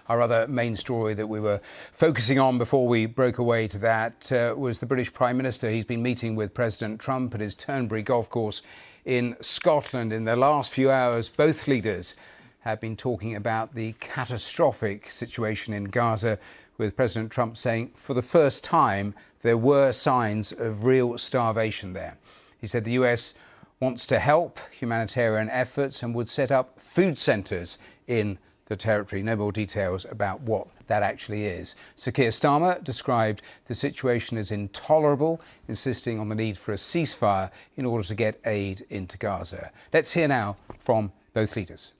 Our other main story that we were focusing on before we broke away to that was the British Prime Minister. He's been meeting with President Trump at his Turnberry golf course in Scotland. In the last few hours, both leaders have been talking about the catastrophic situation in Gaza, with President Trump saying for the first time there were signs of real starvation there. He said the US wants to help humanitarian efforts and would set up food centres in the territory. No more details about what that actually is. Sir Keir Starmer described the situation as intolerable, insisting on the need for a ceasefire in order to get aid into Gaza. Let's hear now from both leaders.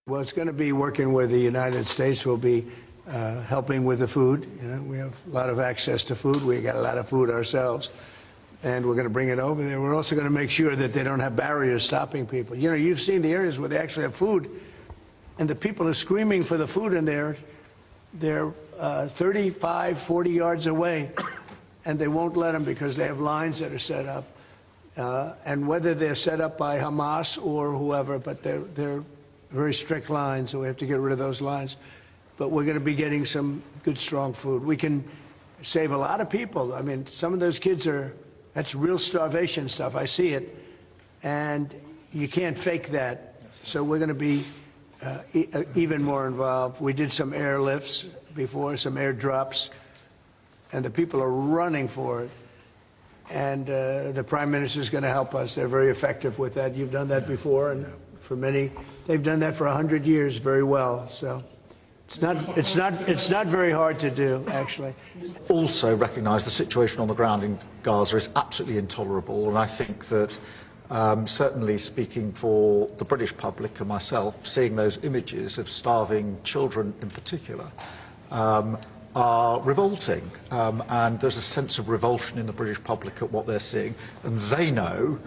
Well, it's going to be working with the United States. We'll be helping with the food. You know, we have a lot of access to food. We got a lot of food ourselves, and we're going to bring it over there. We're also going to make sure that they don't have barriers stopping people. You know, you've seen the areas where they actually have food, and the people are screaming for the food in there. They're 35, 40 yards away, and they won't let them because they have lines that are set up. And whether they're set up by Hamas or whoever, but they're very strict lines, so we have to get rid of those lines. But we're going to be getting some good, strong food. We can save a lot of people. I mean, some of those kids that's real starvation stuff. I see it. And you can't fake that. So we're going to be even more involved. We did some airlifts before, some airdrops, and the people are running for it. And the Prime Minister is going to help us. They're very effective with that. You've done that before, and for many, they've done that for 100 years very well. So it's not very hard to do, actually. Also recognise the situation on the ground in Gaza is absolutely intolerable, and I think that certainly speaking for the British public and myself, seeing those images of starving children in particular are revolting, and there's a sense of revulsion in the British public at what they're seeing, and they know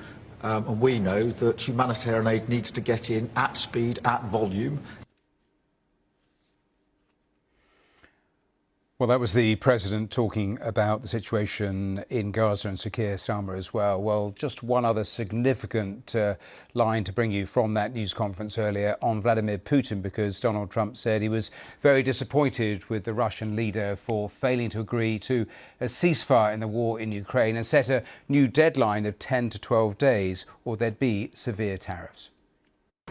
and we know that humanitarian aid needs to get in at speed, at volume. Well, that was the President talking about the situation in Gaza, and Sir Keir Starmer as well. Well, just one other significant line to bring you from that news conference earlier on Vladimir Putin, because Donald Trump said he was very disappointed with the Russian leader for failing to agree to a ceasefire in the war in Ukraine and set a new deadline of 10 to 12 days or there'd be severe tariffs.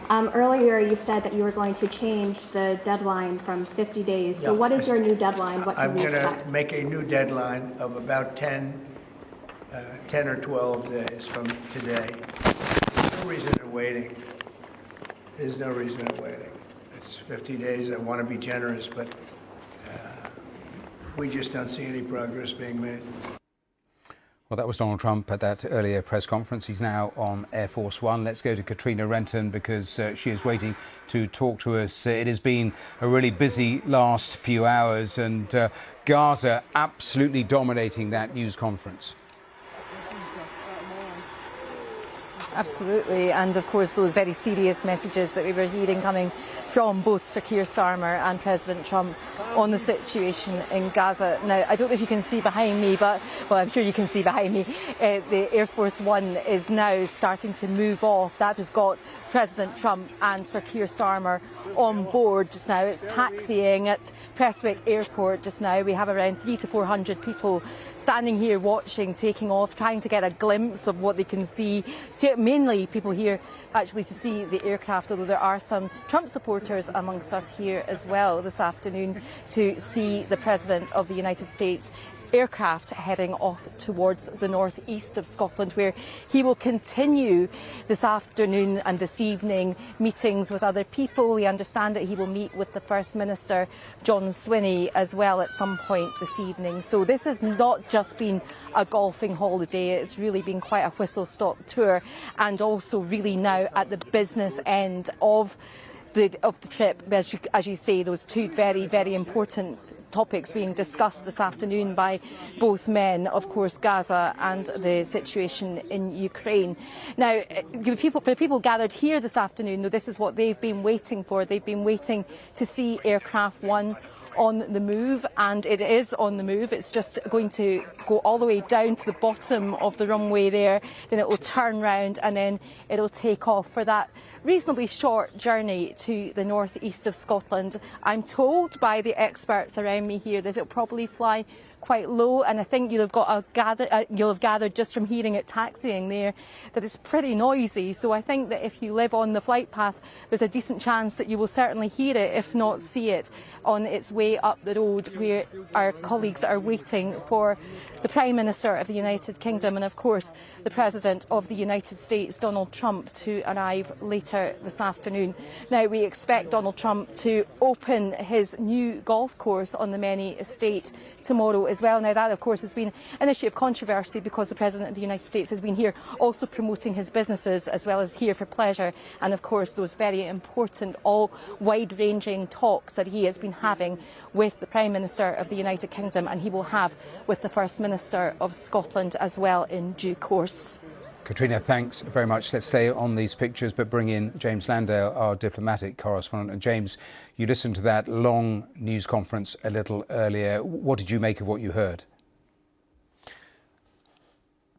Earlier you said that you were going to change the deadline from 50 days. So what is your new deadline? What can I'm going to make a new deadline of about 10 or 12 days from today. There's no reason in waiting. There's no reason in waiting. It's 50 days. I want to be generous, but we just don't see any progress being made. Well, that was Donald Trump at that earlier press conference. He's now on Air Force One. Let's go to Katrina Renton because she is waiting to talk to us. It has been a really busy last few hours, and Gaza absolutely dominating that news conference. Absolutely, and of course those very serious messages that we were hearing coming from both Sir Keir Starmer and President Trump on the situation in Gaza. Now, I don't know if you can see behind me, but, well, I'm sure you can see behind me, the Air Force One is now starting to move off. That has got President Trump and Sir Keir Starmer on board just now. It's taxiing at Preswick Airport just now. We have around 300 to 400 people standing here watching, taking off, trying to get a glimpse of what they can see. Mainly people here actually to see the aircraft, although there are some Trump supporters amongst us here as well this afternoon to see the President of the United States aircraft heading off towards the northeast of Scotland, where he will continue this afternoon and this evening meetings with other people. We understand that he will meet with the First Minister, John Swinney, as well at some point this evening. So this has not just been a golfing holiday, it's really been quite a whistle-stop tour, and also really now at the business end of the trip, as you say, those two very, very important topics being discussed this afternoon by both men, of course, Gaza and the situation in Ukraine. Now, for the people gathered here this afternoon, though, this is what they've been waiting for. They've been waiting to see Aircraft One on the move, and it is on the move. It's just going to go all the way down to the bottom of the runway there, then it will turn round and then it'll take off for that reasonably short journey to the northeast of Scotland. I'm told by the experts around me here that it'll probably fly quite low, and I think you'll have gathered just from hearing it taxiing there that it's pretty noisy. So I think that if you live on the flight path, there's a decent chance that you will certainly hear it, if not see it, on its way up the road where our colleagues are waiting for the Prime Minister of the United Kingdom and, of course, the President of the United States, Donald Trump, to arrive later this afternoon. Now, we expect Donald Trump to open his new golf course on the Many Estate tomorrow as well. Now, that, of course, has been an issue of controversy because the President of the United States has been here also promoting his businesses as well as here for pleasure, and, of course, those very important, all wide-ranging talks that he has been having with the Prime Minister of the United Kingdom, and he will have with the First Minister of Scotland as well in due course. Katrina, thanks very much. Let's stay on these pictures, but bring in James Landale, our diplomatic correspondent. And James, you listened to that long news conference a little earlier. What did you make of what you heard?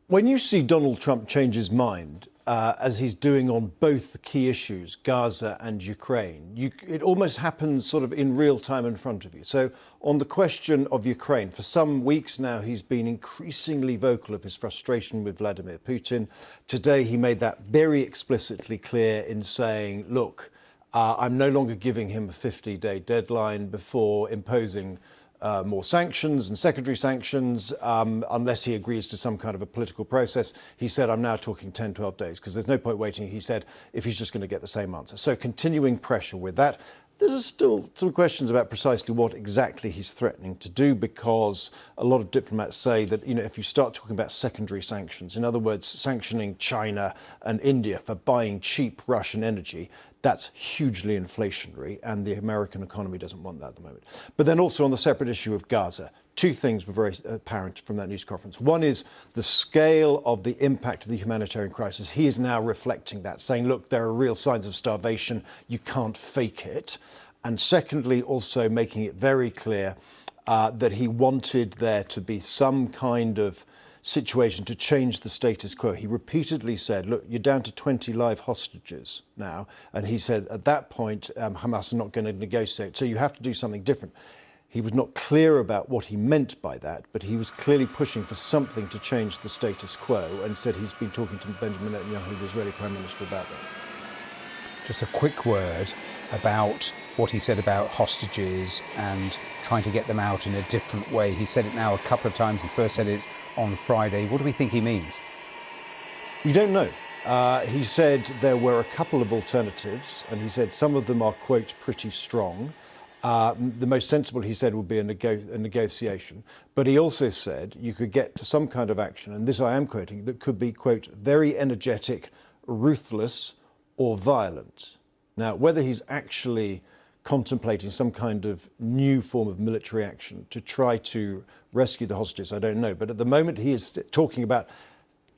When you see Donald Trump change his mind, as he's doing on both the key issues, Gaza and Ukraine, it almost happens sort of in real time in front of you. So on the question of Ukraine, for some weeks now, he's been increasingly vocal of his frustration with Vladimir Putin. Today, he made that very explicitly clear in saying, look, I'm no longer giving him a 50-day deadline before imposing more sanctions and secondary sanctions unless he agrees to some kind of a political process. He said, I'm now talking 10, 12 days because there's no point waiting, he said, if he's just going to get the same answer. So continuing pressure with that. There's still some questions about precisely what exactly he's threatening to do, because a lot of diplomats say that, if you start talking about secondary sanctions, in other words, sanctioning China and India for buying cheap Russian energy, that's hugely inflationary, and the American economy doesn't want that at the moment. But then also on the separate issue of Gaza, two things were very apparent from that news conference. One is the scale of the impact of the humanitarian crisis. He is now reflecting that, saying, look, there are real signs of starvation. You can't fake it. And secondly, also making it very clear that he wanted there to be some kind of situation to change the status quo. He repeatedly said, look, you're down to 20 live hostages now. And he said, at that point, Hamas are not going to negotiate. So you have to do something different. He was not clear about what he meant by that, but he was clearly pushing for something to change the status quo, and said he's been talking to Benjamin Netanyahu, the Israeli Prime Minister, about that. Just a quick word about what he said about hostages and trying to get them out in a different way. He said it now a couple of times. He first said it on Friday. What do we think he means? We don't know. He said there were a couple of alternatives, and he said some of them are, quote, pretty strong. The most sensible, he said, would be a negotiation. But he also said you could get to some kind of action, and this I am quoting, that could be, quote, very energetic, ruthless, or violent. Now, whether he's actually contemplating some kind of new form of military action to try to rescue the hostages, I don't know. But at the moment, he is talking about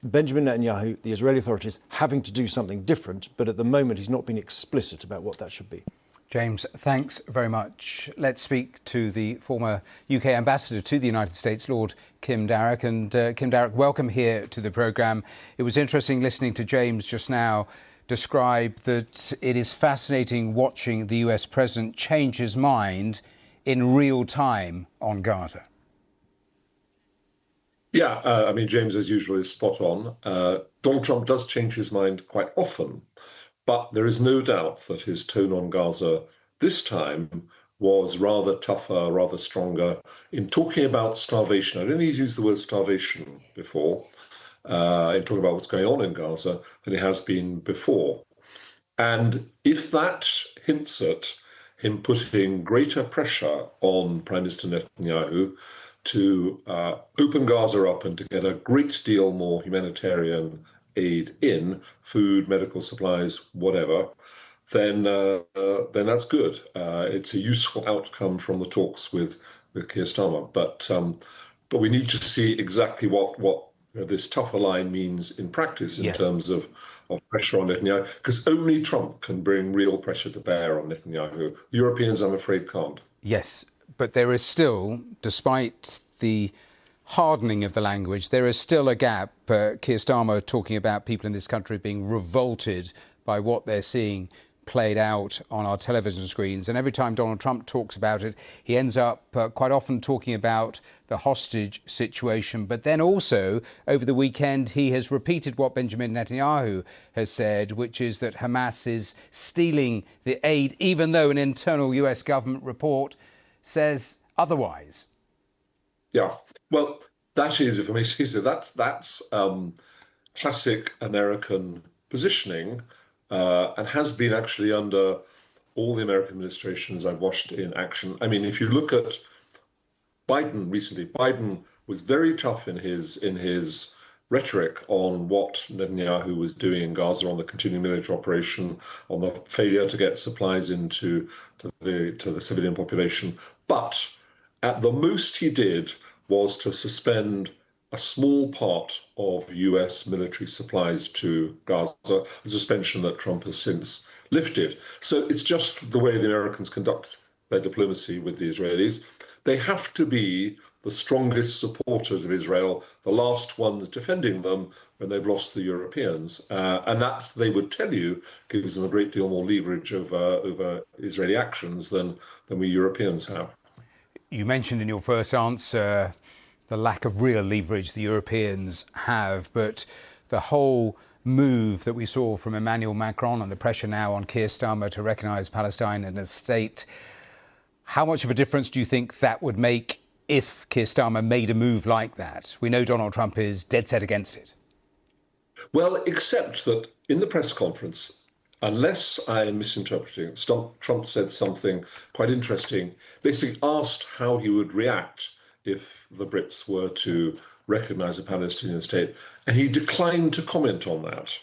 Benjamin Netanyahu, the Israeli authorities, having to do something different. But at the moment, he's not been explicit about what that should be. James, thanks very much. Let's speak to the former UK ambassador to the United States, Lord Kim Darroch. And Kim Darroch, welcome here to the programme. It was interesting listening to James just now describe that it is fascinating watching the US president change his mind in real time on Gaza. Yeah, I mean, James, as usual, is spot on. Donald Trump does change his mind quite often, but there is no doubt that his tone on Gaza this time was rather tougher, rather stronger in talking about starvation. I don't think he's used the word starvation before in talking about what's going on in Gaza than he has been before. And if that hints at him putting greater pressure on Prime Minister Netanyahu to open Gaza up and to get a great deal more humanitarian aid in, food, medical supplies, whatever, then that's good. It's a useful outcome from the talks with Keir Starmer. But we need to see exactly what this tougher line means in practice in terms of pressure on Netanyahu, because only Trump can bring real pressure to bear on Netanyahu. Europeans, I'm afraid, can't. Yes, but there is still, despite the hardening of the language, there is still a gap. Keir Starmer talking about people in this country being revolted by what they're seeing played out on our television screens. And every time Donald Trump talks about it, he ends up quite often talking about the hostage situation. But then also over the weekend, he has repeated what Benjamin Netanyahu has said, which is that Hamas is stealing the aid, even though an internal US government report says otherwise. Yeah, well, that is, if I may say so, that's classic American positioning, and has been actually under all the American administrations I've watched in action. I mean, if you look at Biden recently, Biden was very tough in his rhetoric on what Netanyahu was doing in Gaza, on the continuing military operation, on the failure to get supplies into the civilian population. But at the most he did was to suspend a small part of US military supplies to Gaza, a suspension that Trump has since lifted. So it's just the way the Americans conduct their diplomacy with the Israelis. They have to be the strongest supporters of Israel, the last ones defending them when they've lost the Europeans. And that, they would tell you, gives them a great deal more leverage over Israeli actions than we Europeans have. You mentioned in your first answer the lack of real leverage the Europeans have, but the whole move that we saw from Emmanuel Macron and the pressure now on Keir Starmer to recognise Palestine as a state, how much of a difference do you think that would make if Keir Starmer made a move like that? We know Donald Trump is dead set against it. Well, except that in the press conference, unless I am misinterpreting, Trump said something quite interesting, basically asked how he would react if the Brits were to recognise a Palestinian state. And he declined to comment on that,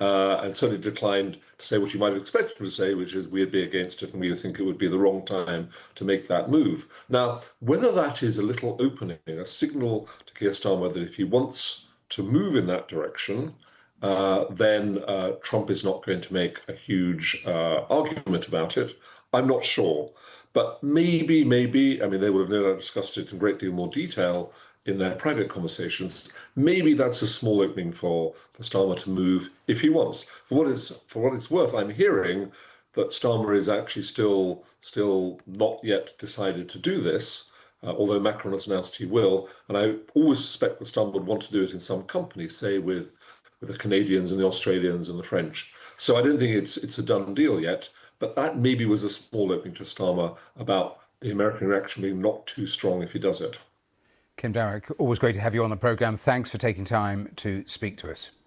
and certainly declined to say what you might have expected him to say, which is we'd be against it and we think it would be the wrong time to make that move. Now, whether that is a little opening, a signal to Keir Starmer that if he wants to move in that direction, then Trump is not going to make a huge argument about it, I'm not sure. But maybe, I mean, they would have no doubt discussed it in a great deal more detail in their private conversations. Maybe that's a small opening for Starmer to move if he wants. For what it's worth, I'm hearing that Starmer is actually still not yet decided to do this, although Macron has announced he will. And I always suspect that Starmer would want to do it in some company, say with the Canadians and the Australians and the French. So I don't think it's a done deal yet. But that maybe was a small opening to Starmer about the American reaction being not too strong if he does it. Kim Darroch, always great to have you on the programme. Thanks for taking time to speak to us.